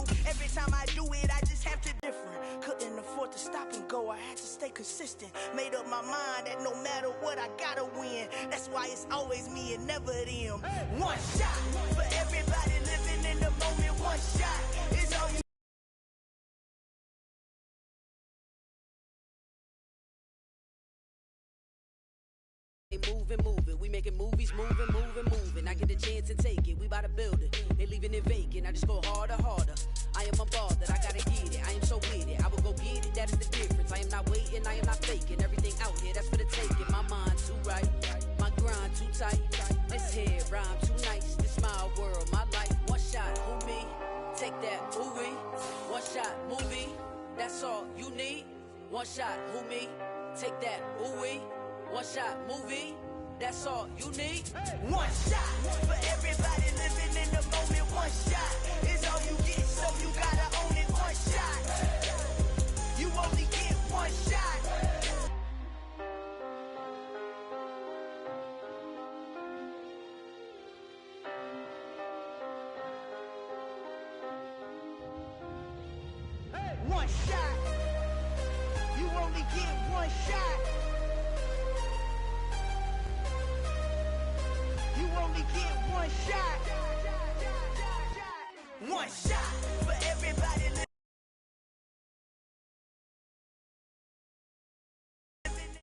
do. Every time I do it, I just have to different. Couldn't afford to stop and go, I had to stay consistent. Made up my mind that no matter what, I gotta win. That's why it's always me and never them. One shot for everybody living in the moment. One shot is all you. Moving. We making movies, moving. I get a chance and take it. We bout to build it. They leaving it vacant. I just go harder. I am a ball that I gotta get it. I am so with it. I will go get it. That is the difference. I am not waiting. I am not faking. Everything out here, that's for the taking. My mind too right. My grind too tight. This here rhyme too nice. This my world, my life. One shot, who me? Take that, ooh wee. One shot, movie. That's all you need. One shot, who me? Take that, ooh wee. One shot, movie, that's all you need. One shot for everybody living in the moment. One shot is all you get, so you gotta own it. One shot, you only get one shot. One shot, you only get one shot. You only get one shot. One shot for everybody living.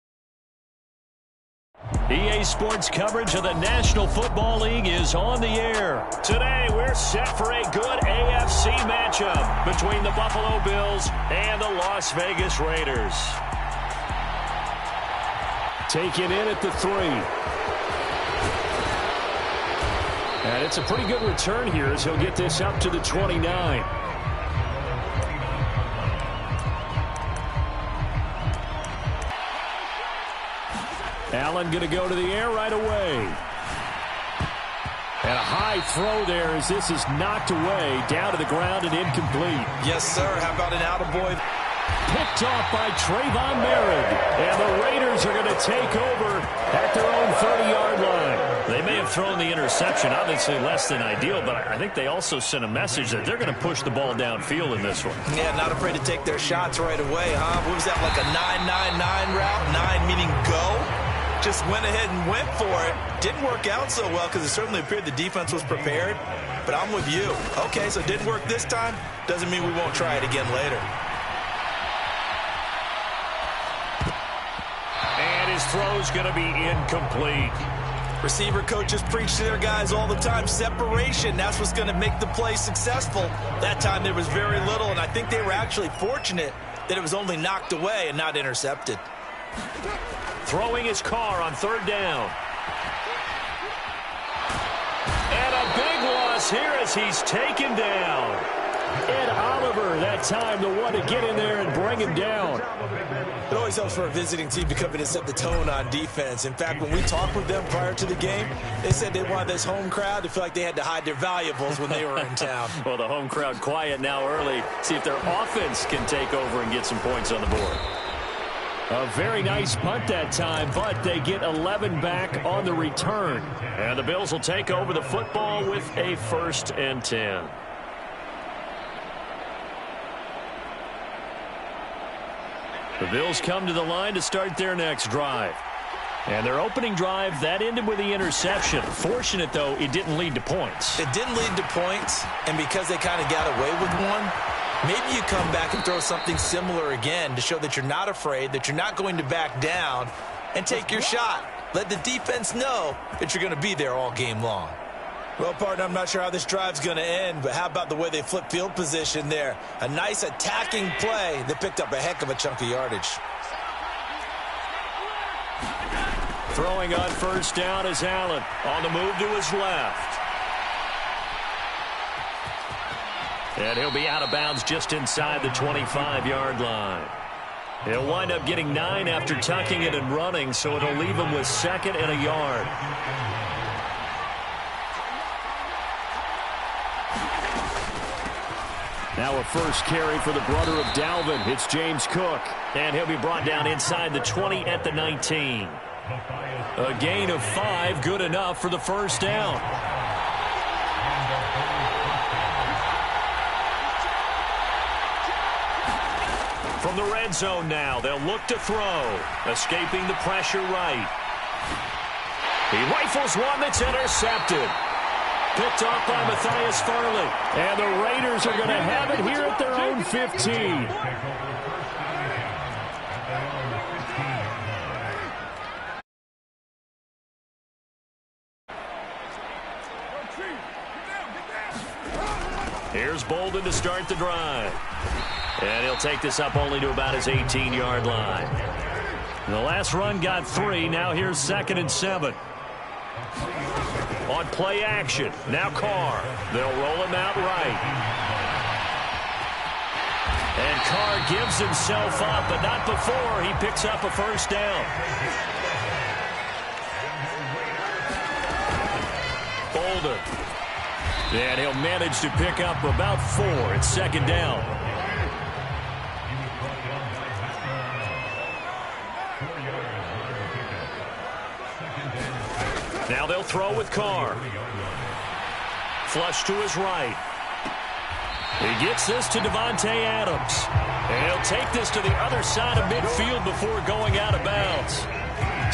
EA Sports coverage of the National Football League is on the air. Today, we're set for a good AFC matchup between the Buffalo Bills and the Las Vegas Raiders. Taken in at the 3. And it's a pretty good return here as he'll get this up to the 29. Allen going to go to the air right away. And a high throw there as this is knocked away, down to the ground and incomplete. Yes, sir. How about an attaboy? Picked off by Trayvon Merritt. And the Raiders are going to take over at their own 30-yard line. They may have thrown the interception, obviously less than ideal, but I think they also sent a message that they're going to push the ball downfield in this one. Yeah, not afraid to take their shots right away, huh? What was that, like a 9-9-9 route? 9 meaning go? Just went ahead and went for it. Didn't work out so well because it certainly appeared the defense was prepared. But I'm with you. Okay, so it didn't work this time. Doesn't mean we won't try it again later. And his throw's going to be incomplete. Receiver coaches preach to their guys all the time. Separation, that's what's going to make the play successful. That time there was very little, and I think they were actually fortunate that it was only knocked away and not intercepted. Throwing his car on 3rd down. And a big loss here as he's taken down. Ed Oliver, that time, the one to get in there and bring him down. It always helps for a visiting team to come in and set the tone on defense. In fact, when we talked with them prior to the game, they said they wanted this home crowd to feel like they had to hide their valuables when they were in town. Well, the home crowd quiet now early. See if their offense can take over and get some points on the board. A very nice punt that time, but they get 11 back on the return. And the Bills will take over the football with a 1st and 10. The Bills come to the line to start their next drive. And their opening drive, that ended with the interception. Fortunate, though, it didn't lead to points. It didn't lead to points, and because they kind of got away with one, maybe you come back and throw something similar again to show that you're not afraid, that you're not going to back down, and take your shot. Let the defense know that you're going to be there all game long. Well, partner, I'm not sure how this drive's going to end, but how about the way they flip field position there? A nice attacking play that picked up a heck of a chunk of yardage. Throwing on 1st down is Allen. On the move to his left. And he'll be out of bounds just inside the 25-yard line. He'll wind up getting 9 after tucking it and running, so it'll leave him with 2nd and a yard. Now a first carry for the brother of Dalvin. It's James Cook. And he'll be brought down inside the 20 at the 19. A gain of 5, good enough for the 1st down. From the red zone now, they'll look to throw. Escaping the pressure right. He rifles one that's intercepted. Picked off by Matthias Farley. And the Raiders are going to have it here at their own 15. Here's Bolden to start the drive. And he'll take this up only to about his 18-yard line. The last run got 3. Now here's 2nd and 7. On play action. Now Carr. They'll roll him out right. And Carr gives himself up, but not before he picks up a first down. Bolden. And he'll manage to pick up about 4. It's 2nd down. Now they'll throw with Carr. Flush to his right. He gets this to Devontae Adams. And he'll take this to the other side of midfield before going out of bounds.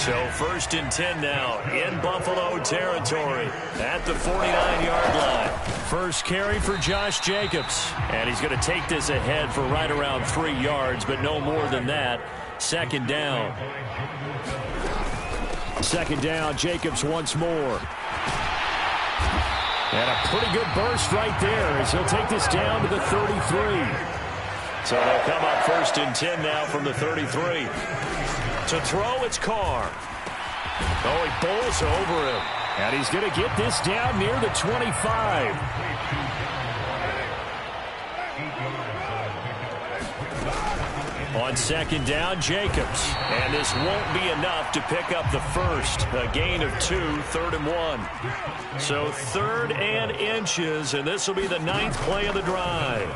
So 1st and 10 now in Buffalo territory at the 49-yard line. First carry for Josh Jacobs. And he's going to take this ahead for right around 3 yards, but no more than that. 2nd down. 2nd down, Jacobs once more. And a pretty good burst right there as he'll take this down to the 33. So they'll come up 1st and 10 now from the 33. To throw, it's Carr. Oh, he bowls over him. And he's going to get this down near the 25. On 2nd down, Jacobs. And this won't be enough to pick up the first. A gain of 2, 3rd and 1. So 3rd and inches, and this will be the 9th play of the drive.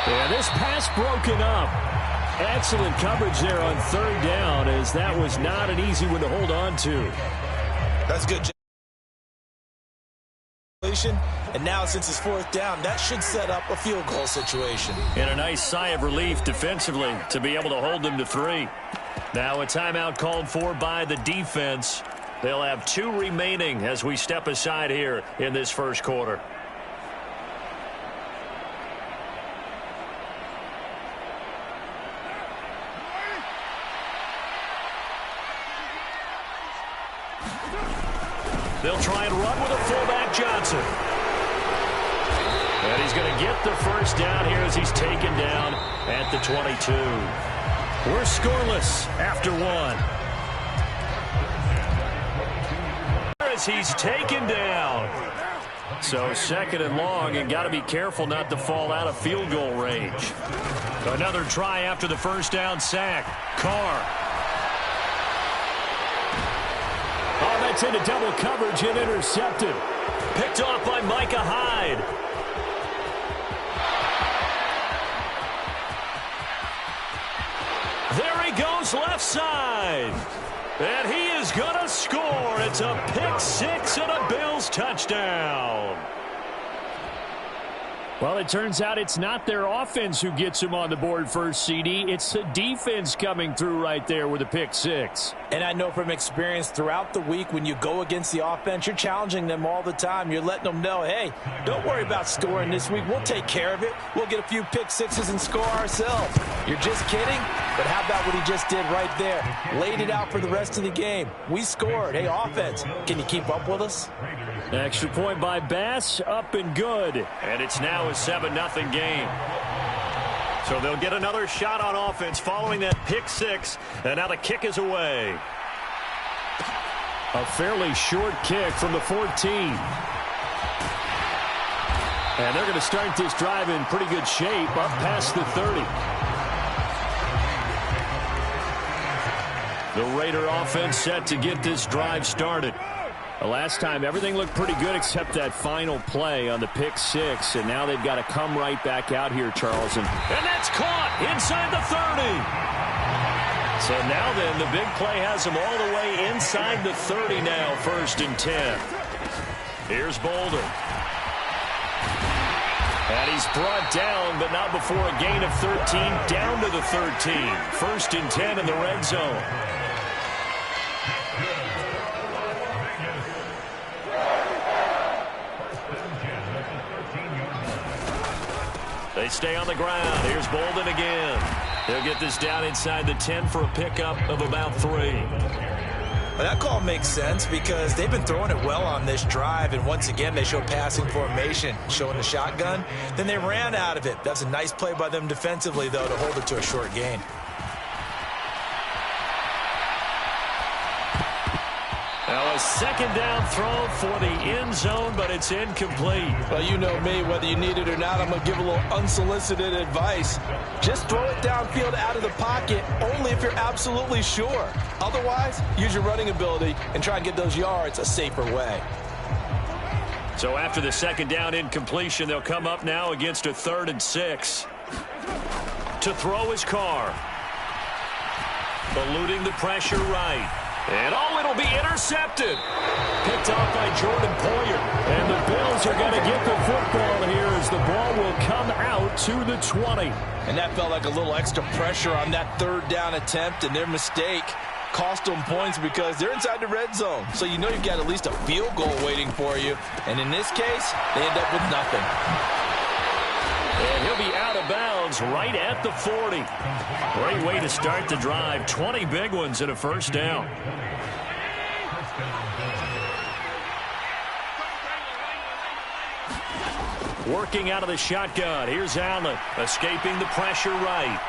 And this pass broken up. Excellent coverage there on 3rd down, as that was not an easy one to hold on to. That's good. And now since it's 4th down, that should set up a field goal situation. And a nice sigh of relief defensively to be able to hold them to 3. Now a timeout called for by the defense. They'll have 2 remaining as we step aside here in this first quarter. They'll try and run with a fullback, Johnson. And he's going to get the first down here as he's taken down at the 22. We're scoreless after 1. As he's taken down. So 2nd and long, and got to be careful not to fall out of field goal range. Another try after the first down sack. Carr. Oh, that's into double coverage and intercepted. Picked off by Micah Hyde. There he goes left side. And he is going to score. It's a pick 6 and a Bills touchdown. Well, it turns out it's not their offense who gets them on the board first, CD. It's the defense coming through right there with a pick 6. And I know from experience throughout the week, when you go against the offense, you're challenging them all the time. You're letting them know, hey, don't worry about scoring this week. We'll take care of it. We'll get a few pick 6s and score ourselves. You're just kidding? But how about what he just did right there? Laid it out for the rest of the game. We scored. Hey, offense, can you keep up with us? Extra point by Bass, up and good. And it's now a 7-0 game. So they'll get another shot on offense following that pick 6. And now the kick is away. A fairly short kick from the 14. And they're going to start this drive in pretty good shape up past the 30. The Raider offense set to get this drive started. The last time, everything looked pretty good except that final play on the pick 6. And now they've got to come right back out here, Charles. And that's caught inside the 30. So now then, the big play has them all the way inside the 30 now, 1st and 10. Here's Bolden. And he's brought down, but not before a gain of 13, down to the 13. 1st and 10 in the red zone. They stay on the ground. Here's Bolden again. He'll get this down inside the 10 for a pickup of about 3. Well, that call makes sense because they've been throwing it well on this drive, and once again they show passing formation, showing the shotgun. Then they ran out of it. That's a nice play by them defensively, though, to hold it to a short gain. Now a 2nd down throw for the end zone, but it's incomplete. Well, you know me, whether you need it or not, I'm going to give a little unsolicited advice. Just throw it downfield out of the pocket only if you're absolutely sure. Otherwise, use your running ability and try and get those yards a safer way. So after the 2nd down incompletion, they'll come up now against a 3rd and 6. To throw his Carr. Eluding the pressure right. And it'll be intercepted. Picked off by Jordan Poyer. And the Bills are going to get the football here as the ball will come out to the 20. And that felt like a little extra pressure on that 3rd down attempt, and their mistake cost them points because they're inside the red zone. So you know you've got at least a field goal waiting for you. And in this case, they end up with nothing. And he'll be out of bounds right at the 40. Great way to start the drive. 20 big ones and a 1st down. Working out of the shotgun. Here's Allen. Escaping the pressure right.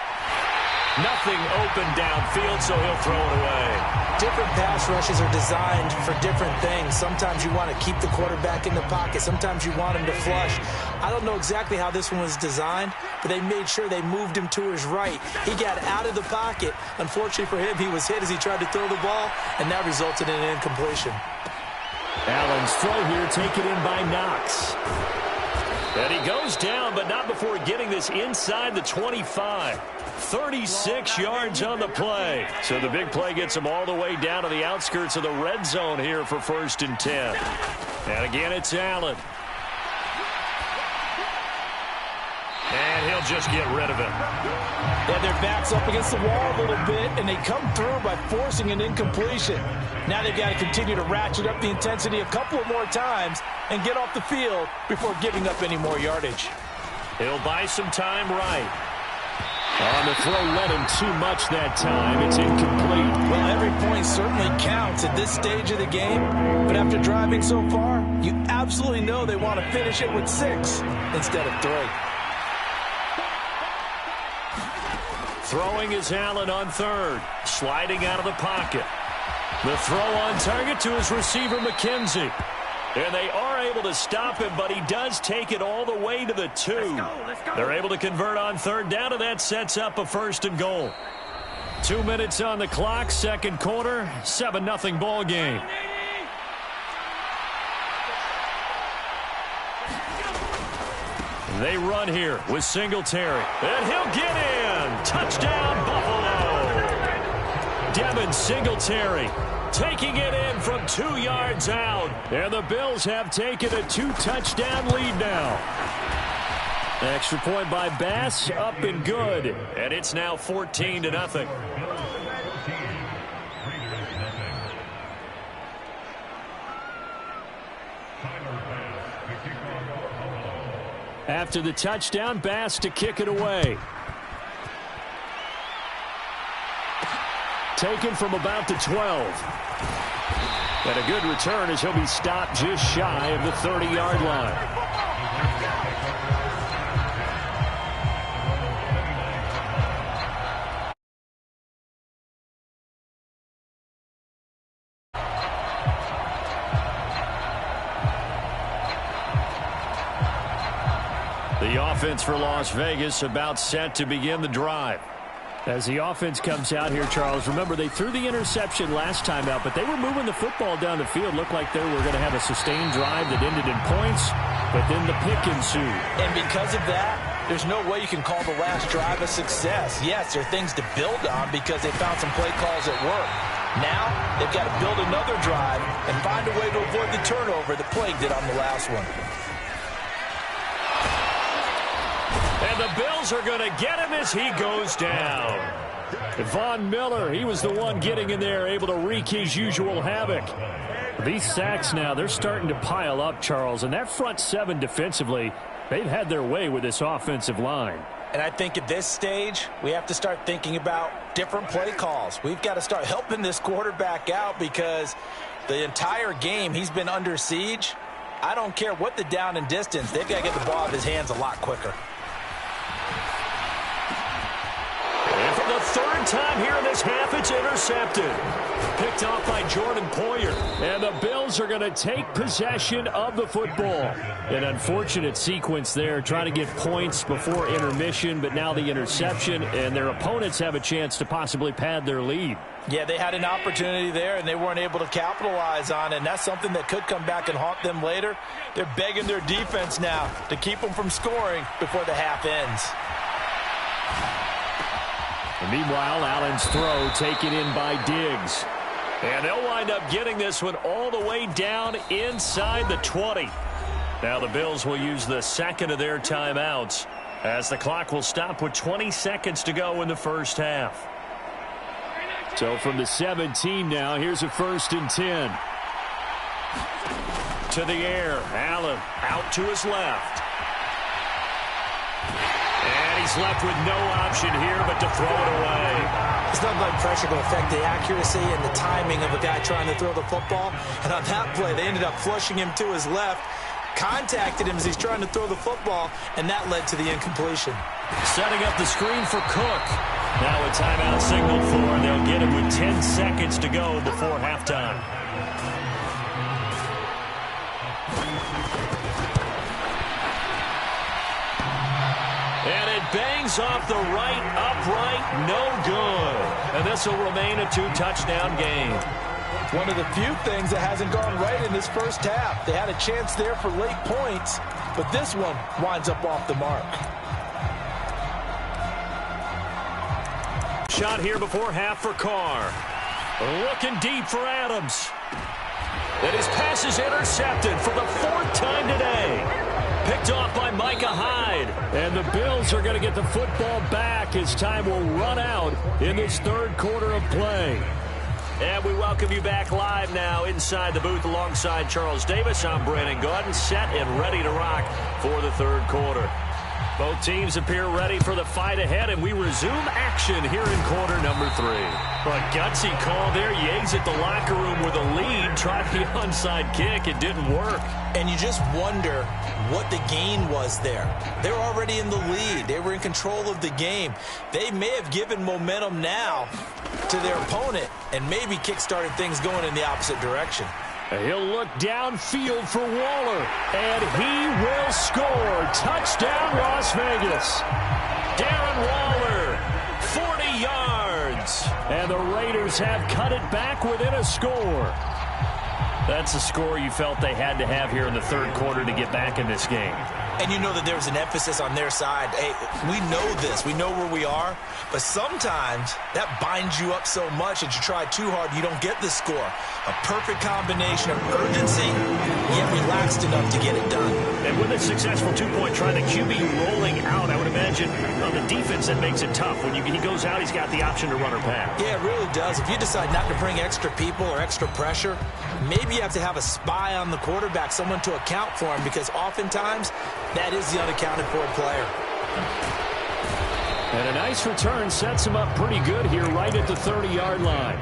Nothing open downfield, so he'll throw it away. Different pass rushes are designed for different things. Sometimes you want to keep the quarterback in the pocket. Sometimes you want him to flush. I don't know exactly how this one was designed, but they made sure they moved him to his right. He got out of the pocket. Unfortunately for him, he was hit as he tried to throw the ball, and that resulted in an incompletion. Allen's throw here taken in by Knox. And he goes down, but not before getting this inside the 25. 36 yards on the play. So the big play gets him all the way down to the outskirts of the red zone here for 1st and 10. And again, it's Allen. And he'll just get rid of it. Yeah, their back's up against the wall a little bit, and they come through by forcing an incompletion. Now they've got to continue to ratchet up the intensity a couple of more times and get off the field before giving up any more yardage. He'll buy some time right. On the throw led him too much that time. It's incomplete. Well, every point certainly counts at this stage of the game. But after driving so far, you absolutely know they want to finish it with 6 instead of 3. Throwing is Allen on 3rd. Sliding out of the pocket. The throw on target to his receiver, McKenzie. And they are able to stop him, but he does take it all the way to the 2. Let's go. They're able to convert on 3rd down, and that sets up a 1st and goal. 2 minutes on the clock, 2nd quarter, 7-0 ball game. They run here with Singletary. And he'll get in. Touchdown, Buffalo. Devin Singletary taking it in from 2 yards out. And the Bills have taken a 2-touchdown lead now. Extra point by Bass, up and good. And it's now 14-0. After the touchdown, Bass to kick it away. Taken from about the 12. And a good return as he'll be stopped just shy of the 30-yard line. The offense for Las Vegas about set to begin the drive. As the offense comes out here, Charles, remember they threw the interception last time out, but they were moving the football down the field. Looked like they were going to have a sustained drive that ended in points, but then the pick ensued. And because of that, there's no way you can call the last drive a success. Yes, there are things to build on because they found some play calls at work. Now, they've got to build another drive and find a way to avoid the turnover that plagued it on the last one. And the Bills are going to get him as he goes down. Von Miller, he was the one getting in there, able to wreak his usual havoc. These sacks now, they're starting to pile up, Charles. And that front seven defensively, they've had their way with this offensive line. And I think at this stage, we have to start thinking about different play calls. We've got to start helping this quarterback out because the entire game he's been under siege. I don't care what the down and distance. They've got to get the ball out of his hands a lot quicker. And for the third time here in this half, it's intercepted. Picked off by Jordan Poyer. And the Bills are going to take possession of the football. An unfortunate sequence there, trying to get points before intermission, but now the interception, and their opponents have a chance to possibly pad their lead. Yeah, they had an opportunity there, and they weren't able to capitalize on it, and that's something that could come back and haunt them later. They're begging their defense now to keep them from scoring before the half ends. And meanwhile, Allen's throw taken in by Diggs. And they'll wind up getting this one all the way down inside the 20. Now the Bills will use the second of their timeouts as the clock will stop with 20 seconds to go in the first half. So from the 17 now, here's a 1st and 10. To the air, Allen out to his left. And he's left with no option here but to throw it away. It's not like pressure to affect the accuracy and the timing of a guy trying to throw the football. And on that play, they ended up flushing him to his left, contacted him as he's trying to throw the football, and that led to the incompletion. Setting up the screen for Cook. Now a timeout signaled for, and they'll get him with 10 seconds to go before halftime. And it bangs off the right upright, no good. And this will remain a 2-touchdown game. One of the few things that hasn't gone right in this first half. They had a chance there for late points, but this one winds up off the mark. Shot here before half for Carr. Looking deep for Adams. And his pass is intercepted for the 4th time today. Picked off by Micah Hyde. And the Bills are going to get the football back as time will run out in this 3rd quarter of play. And we welcome you back live now inside the booth alongside Charles Davis. I'm Brandon Gaudin, set and ready to rock for the 3rd quarter. Both teams appear ready for the fight ahead, and we resume action here in quarter number 3. A gutsy call there. Yates at the locker room with a lead. Tried the onside kick. It didn't work. And you just wonder what the gain was there. They were already in the lead. They were in control of the game. They may have given momentum now to their opponent and maybe kick-started things going in the opposite direction. He'll look downfield for Waller, and he will score. Touchdown, Las Vegas. Darren Waller, 40 yards. And the Raiders have cut it back within a score. That's a score you felt they had to have here in the 3rd quarter to get back in this game. And you know that there was an emphasis on their side. Hey, we know this. We know where we are. But sometimes that binds you up so much that you try too hard, you don't get the score. A perfect combination of urgency, yet relaxed enough to get it done. And with a successful 2-point try, the QB rolling out, I would imagine on the defense that makes it tough. When he goes out, he's got the option to run or pass. Yeah, it really does. If you decide not to bring extra people or extra pressure, maybe you have to have a spy on the quarterback, someone to account for him, because oftentimes that is the unaccounted for player. And a nice return sets him up pretty good here right at the 30-yard line.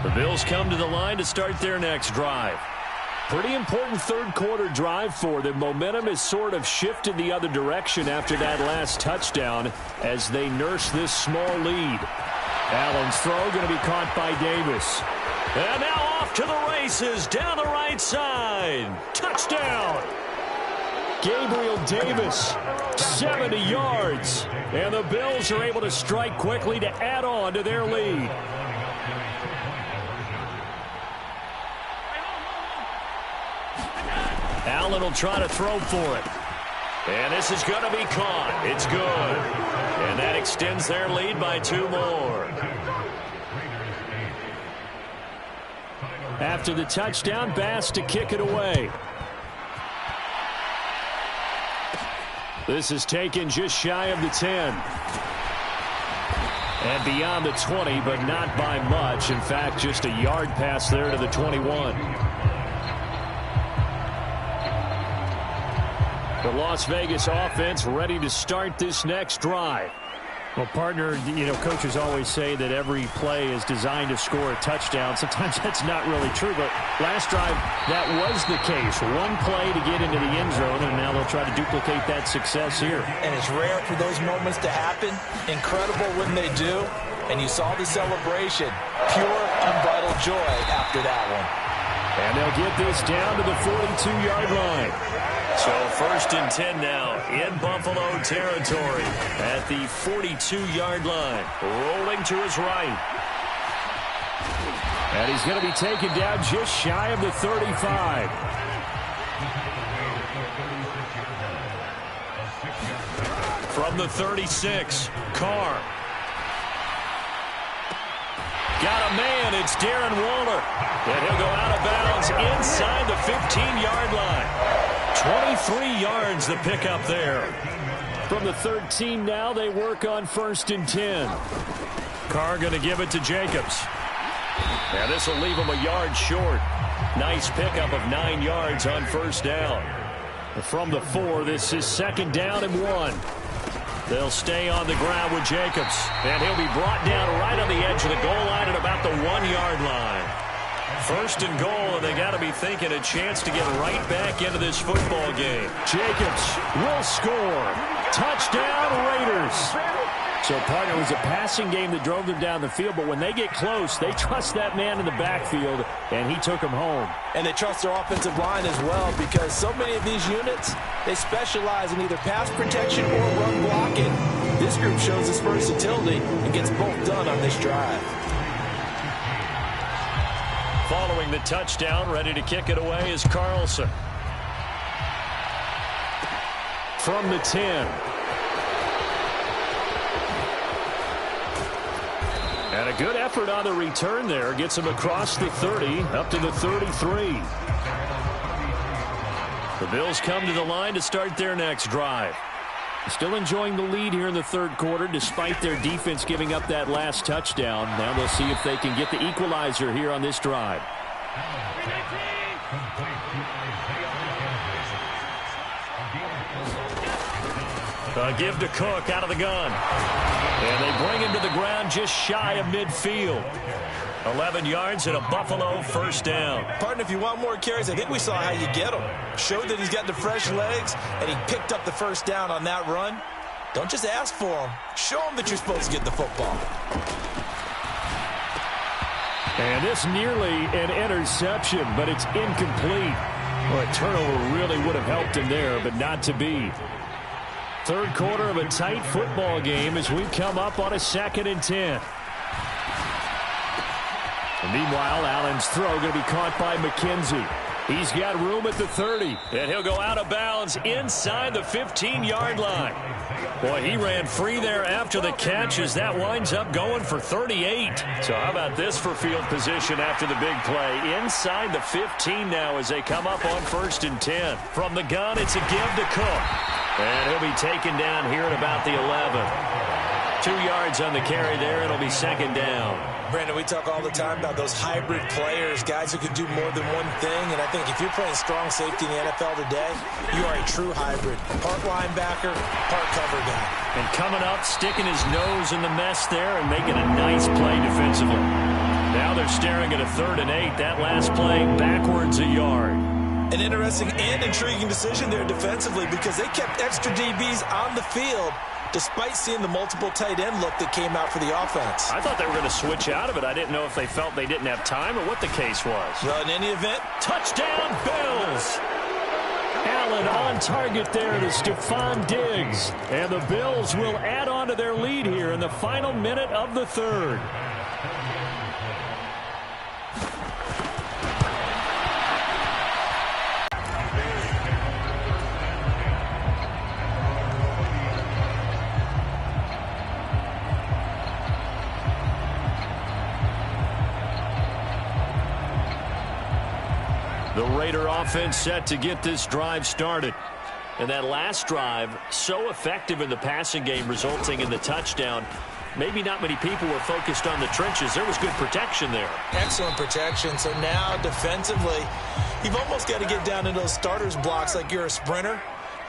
The Bills come to the line to start their next drive. Pretty important 3rd quarter drive for them. Momentum has sort of shifted the other direction after that last touchdown as they nurse this small lead. Allen's throw going to be caught by Davis. And now off to the races down the right side. Touchdown! Gabriel Davis, 70 yards. And the Bills are able to strike quickly to add on to their lead. Allen will try to throw for it. And this is going to be caught. It's good. And that extends their lead by 2 more. After the touchdown, Bass to kick it away. This is taken just shy of the 10. And beyond the 20, but not by much. In fact, just a yard pass there to the 21. The Las Vegas offense ready to start this next drive. Well, partner, coaches always say that every play is designed to score a touchdown. Sometimes that's not really true, but last drive, that was the case. One play to get into the end zone, and now they'll try to duplicate that success here. And it's rare for those moments to happen. Incredible when they do. And you saw the celebration. Pure, unbridled joy after that one. And they'll get this down to the 42-yard line. So 1st and 10 now in Buffalo territory at the 42-yard line. Rolling to his right. And he's going to be taken down just shy of the 35. From the 36, Carr. Got a man. It's Darren Waller. And he'll go out of bounds inside the 15-yard line. 23 yards the pickup there. From the 13 now, they work on 1st and 10. Carr going to give it to Jacobs. And this will leave him a yard short. Nice pickup of 9 yards on 1st down. From the 4, this is 2nd down and 1. They'll stay on the ground with Jacobs. And he'll be brought down right on the edge of the goal line at about the 1-yard line. 1st and goal, and they got to be thinking a chance to get right back into this football game. Jacobs will score. Touchdown, Raiders. So, partner, it was a passing game that drove them down the field, but when they get close, they trust that man in the backfield, and he took him home. And they trust their offensive line as well, because so many of these units, they specialize in either pass protection or run blocking. This group shows its versatility and gets both done on this drive. Following the touchdown, ready to kick it away is Carlson. From the 10. And a good effort on the return there. Gets him across the 30, up to the 33. The Bills come to the line to start their next drive. Still enjoying the lead here in the 3rd quarter, despite their defense giving up that last touchdown. Now they'll see if they can get the equalizer here on this drive. Give to Cook out of the gun. And they bring him to the ground just shy of midfield. 11 yards and a Buffalo 1st down. Partner, if you want more carries, I think we saw how you get them. Showed that he's got the fresh legs, and he picked up the 1st down on that run. Don't just ask for him. Show him that you're supposed to get the football. And this nearly an interception, but it's incomplete. Well, a turnover really would have helped him there, but not to be. 3rd quarter of a tight football game as we come up on a 2nd and 10. And meanwhile, Allen's throw going to be caught by McKenzie. He's got room at the 30, and he'll go out of bounds inside the 15-yard line. Boy, he ran free there after the catch as that winds up going for 38. So how about this for field position after the big play? Inside the 15 now as they come up on 1st and 10. From the gun, it's a give to Cook. And he'll be taken down here at about the 11. 2 yards on the carry there. It'll be 2nd down. Brandon, we talk all the time about those hybrid players, guys who can do more than one thing. And I think if you're playing strong safety in the NFL today, you are a true hybrid. Part linebacker, part cover guy. And coming up, sticking his nose in the mess there and making a nice play defensively. Now they're staring at a 3rd and 8. That last play backwards a yard. An interesting and intriguing decision there defensively because they kept extra DBs on the field despite seeing the multiple tight end look that came out for the offense. I thought they were going to switch out of it. I didn't know if they felt they didn't have time or what the case was. Well, in any event, touchdown Bills! Allen on target there to Stephon Diggs. And the Bills will add on to their lead here in the final minute of the 3rd. The Raider offense set to get this drive started. And that last drive, so effective in the passing game, resulting in the touchdown. Maybe not many people were focused on the trenches. There was good protection there. Excellent protection. So now defensively, you've almost got to get down into those starters blocks like you're a sprinter.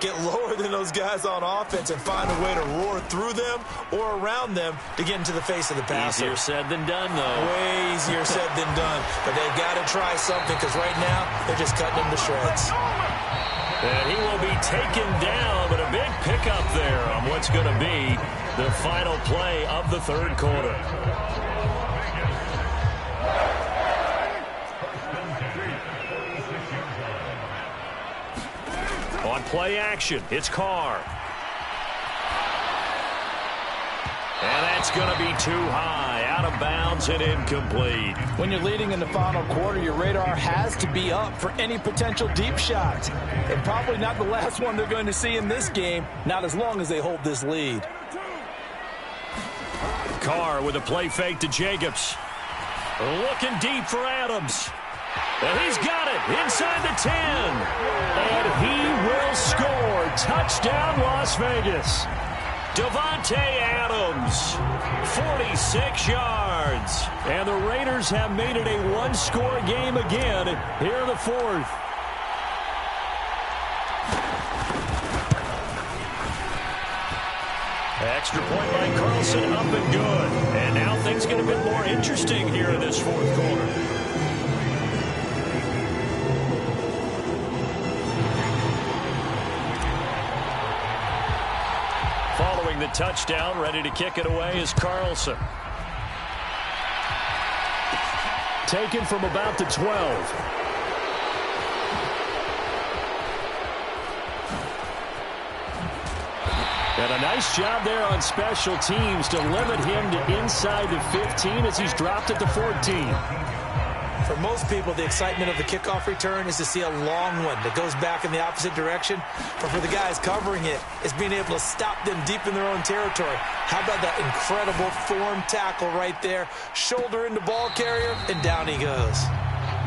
Get lower than those guys on offense and find a way to roar through them or around them to get into the face of the passer. Easier said than done, though. Way easier said than done. But they've got to try something because right now they're just cutting him to shreds. And he will be taken down, but a big pickup there on what's going to be the final play of the third quarter. On play action, it's Carr. And that's going to be too high, out of bounds and incomplete. When you're leading in the final quarter, your radar has to be up for any potential deep shots. And probably not the last one they're going to see in this game, not as long as they hold this lead. Carr with a play fake to Jacobs. Looking deep for Adams. And he's got it inside the 10. And he will score. Touchdown, Las Vegas. Davante Adams, 46 yards. And the Raiders have made it a one-score game again here in the fourth. Extra point by Carlson, up and good. And now things get a bit more interesting here in this fourth quarter. Following the touchdown, ready to kick it away is Carlson. Taken from about the 12. And a nice job there on special teams to limit him to inside the 15 as he's dropped at the 14. For most people, the excitement of the kickoff return is to see a long one that goes back in the opposite direction. But for the guys covering it, it's being able to stop them deep in their own territory. How about that incredible form tackle right there? Shoulder into ball carrier, and down he goes.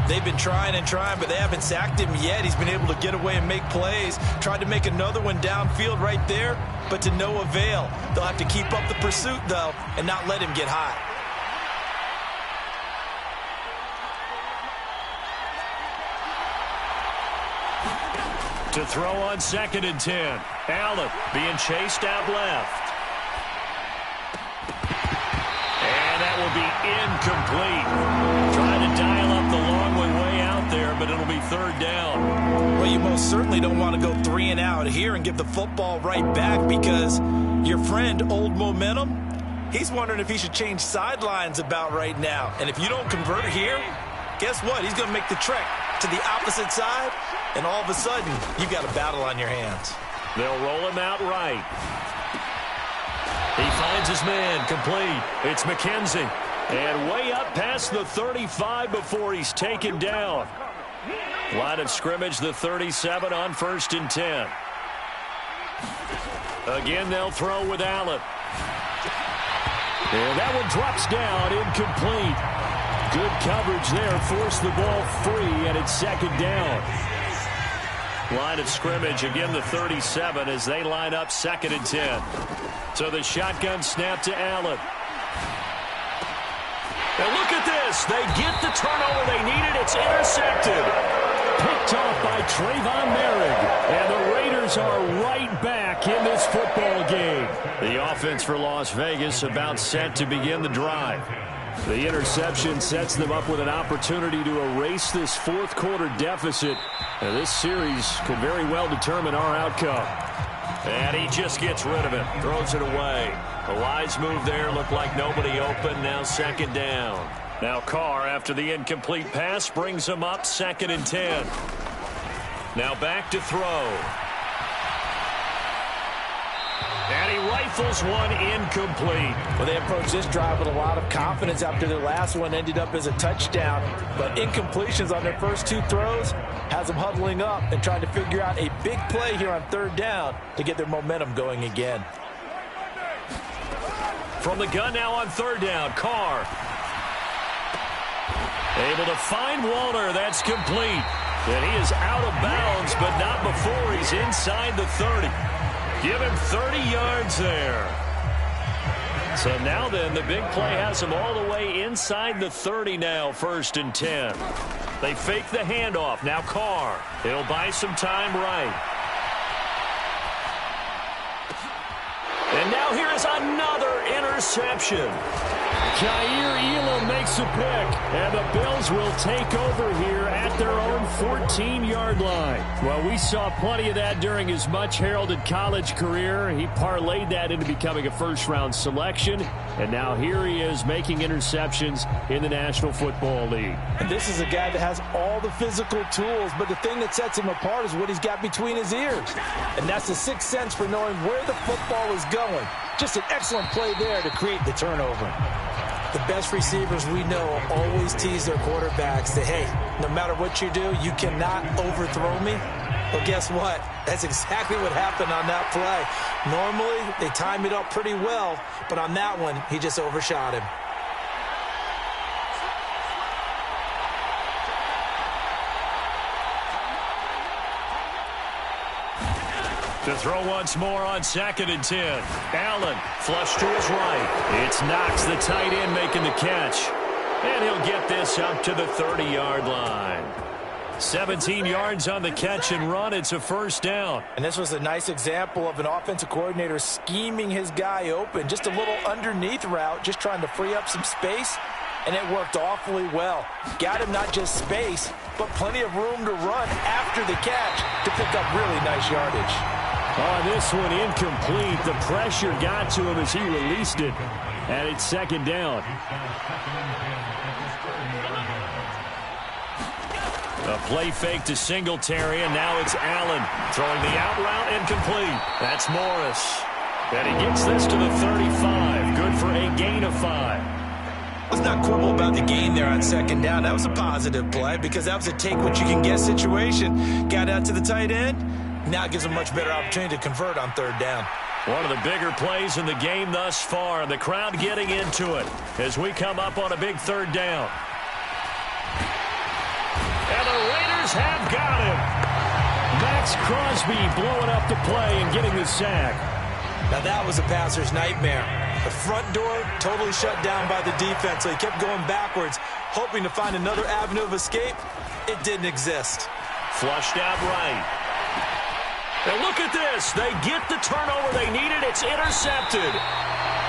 They've been trying and trying, but they haven't sacked him yet. He's been able to get away and make plays. Tried to make another one downfield right there, but to no avail. They'll have to keep up the pursuit, though, and not let him get hot. To throw on 2nd and 10. Allen being chased out left. And that will be incomplete. Trying to dial up the long one way out there, but it'll be 3rd down. Well, you most certainly don't want to go 3 and out here and give the football right back because your friend, Old Momentum, he's wondering if he should change sidelines about right now. And if you don't convert here, guess what? He's going to make the trek to the opposite side, and all of a sudden, you've got a battle on your hands. They'll roll him out right. He finds his man, complete. It's McKenzie. And way up past the 35 before he's taken down. Line of scrimmage, the 37 on 1st and 10. Again, they'll throw with Allen. And that one drops down, incomplete. Good coverage there, forced the ball free, and it's 2nd down. Line of scrimmage, again the 37 as they line up 2nd and 10. So the shotgun snap to Allen. And look at this. They get the turnover they needed. It's intercepted. Picked off by Trayvon Merrick. And the Raiders are right back in this football game. The offense for Las Vegas about set to begin the drive. The interception sets them up with an opportunity to erase this fourth quarter deficit. Now, this series could very well determine our outcome. And he just gets rid of it, throws it away. The wise move there, looked like nobody open, now 2nd down. Now Carr, after the incomplete pass, brings him up 2nd and 10. Now back to throw. And he rifles one incomplete. Well, they approached this drive with a lot of confidence after their last one ended up as a touchdown. But incompletions on their first 2 throws has them huddling up and trying to figure out a big play here on 3rd down to get their momentum going again. From the gun now on 3rd down, Carr. Able to find Walter. That's complete. And he is out of bounds, but not before he's inside the 30. Give him 30 yards there. So now then, the big play has him all the way inside the 30 now, 1st and 10. They fake the handoff. Now Carr. He'll buy some time right. And now here is another interception. Jair Elam makes a pick, and the Bills will take over here at their own 14-yard line. Well, we saw plenty of that during his much-heralded college career. He parlayed that into becoming a first-round selection, and now here he is making interceptions in the National Football League. And this is a guy that has all the physical tools, but the thing that sets him apart is what he's got between his ears. And that's the sixth sense for knowing where the football is going. Just an excellent play there to create the turnover. The best receivers we know always tease their quarterbacks that, hey, no matter what you do, you cannot overthrow me. Well, guess what? That's exactly what happened on that play. Normally, they time it up pretty well, but on that one, he just overshot him. To throw once more on 2nd and 10. Allen, flush to his right. It's Knox, the tight end, making the catch. And he'll get this up to the 30-yard line. 17 yards on the catch and run. It's a 1st down. And this was a nice example of an offensive coordinator scheming his guy open. Just a little underneath route, just trying to free up some space. And it worked awfully well. Got him not just space, but plenty of room to run after the catch to pick up really nice yardage. Oh, this one incomplete. The pressure got to him as he released it. And it's 2nd down. A play fake to Singletary, and now it's Allen throwing the out route incomplete. That's Morris. And he gets this to the 35. Good for a gain of 5. Let's not quibble about the gain there on 2nd down. That was a positive play because that was a take-what-you-can-get situation. Got out to the tight end. Now it gives him much better opportunity to convert on 3rd down. One of the bigger plays in the game thus far. The crowd getting into it as we come up on a big 3rd down. And the Raiders have got him. Max Crosby blowing up the play and getting the sack. Now that was a passer's nightmare. The front door totally shut down by the defense, so he kept going backwards, hoping to find another avenue of escape. It didn't exist. Flushed out right. And look at this. They get the turnover they needed. It's intercepted.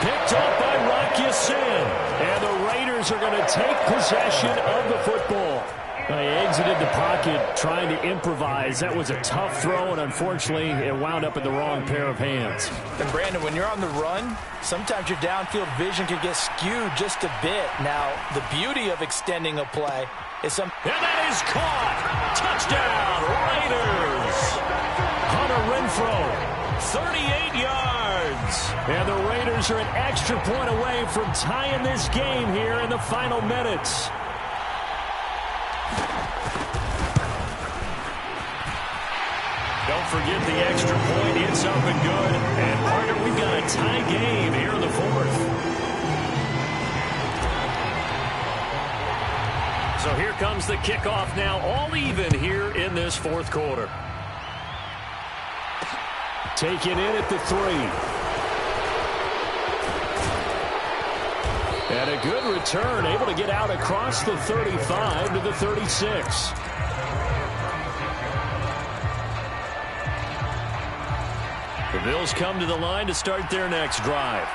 Picked up by Rock Ya-Sin. And the Raiders are going to take possession of the football. They exited the pocket trying to improvise. That was a tough throw, and unfortunately, it wound up in the wrong pair of hands. And, Brandon, when you're on the run, sometimes your downfield vision can get skewed just a bit. Now, the beauty of extending a play is And that is caught. Touchdown, Raiders. Hunter Renfrow, 38 yards. And the Raiders are an extra point away from tying this game here in the final minutes. Don't forget the extra point. It's up and good. And, partner, we've got a tie game here in the 4th. So here comes the kickoff now, all even here in this 4th quarter. Taken in at the 3. And a good return, able to get out across the 35 to the 36. The Bills come to the line to start their next drive.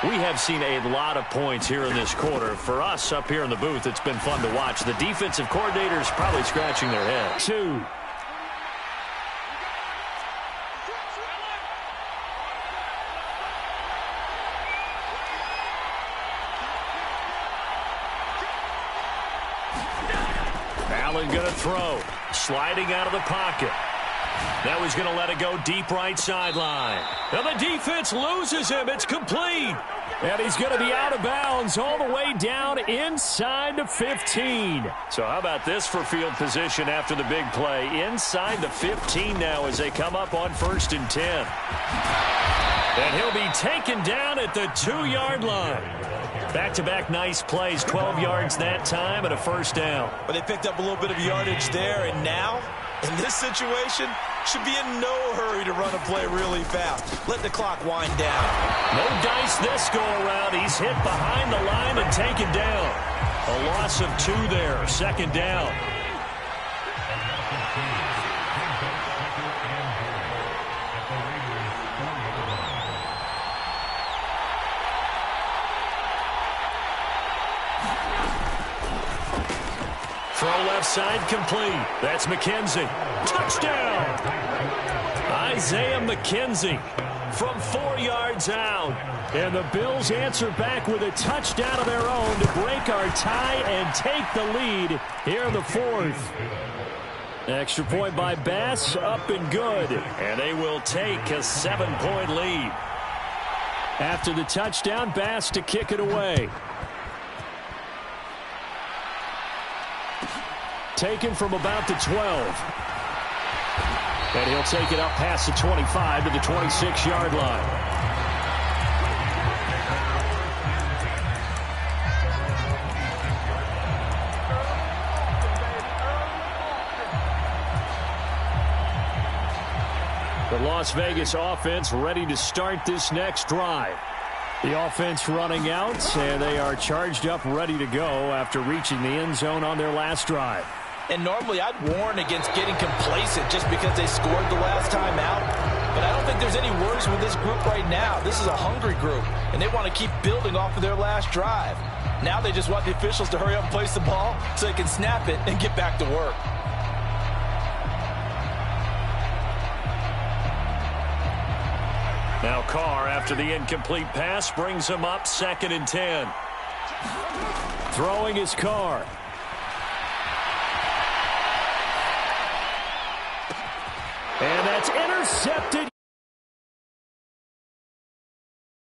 We have seen a lot of points here in this quarter. For us up here in the booth, it's been fun to watch. The defensive coordinators probably scratching their head. 2. Allen going to throw. Sliding out of the pocket. Now he's going to let it go deep right sideline. Now the defense loses him. It's complete. And he's going to be out of bounds all the way down inside the 15. So how about this for field position after the big play? Inside the 15 now as they come up on 1st and 10. And he'll be taken down at the 2-yard line. Back-to-back nice plays, 12 yards that time and a first down. But they picked up a little bit of yardage there, and now, in this situation, should be in no hurry to run a play really fast. Let the clock wind down. No dice this go-around. He's hit behind the line and taken down. A loss of 2 there, second down. Throw left side complete. That's McKenzie. Touchdown! Isaiah McKenzie from 4 yards out. And the Bills answer back with a touchdown of their own to break our tie and take the lead here in the fourth. Extra point by Bass, up and good. And they will take a 7-point lead. After the touchdown, Bass to kick it away. Taken from about the 12. And he'll take it up past the 25 to the 26-yard line. The Las Vegas offense ready to start this next drive. The offense running out, and they are charged up, ready to go after reaching the end zone on their last drive. And normally I'd warn against getting complacent just because they scored the last time out. But I don't think there's any worries with this group right now. This is a hungry group, and they want to keep building off of their last drive. Now they just want the officials to hurry up and place the ball so they can snap it and get back to work. Now Carr, after the incomplete pass, brings him up 2nd and 10. Throwing his Carr. And that's intercepted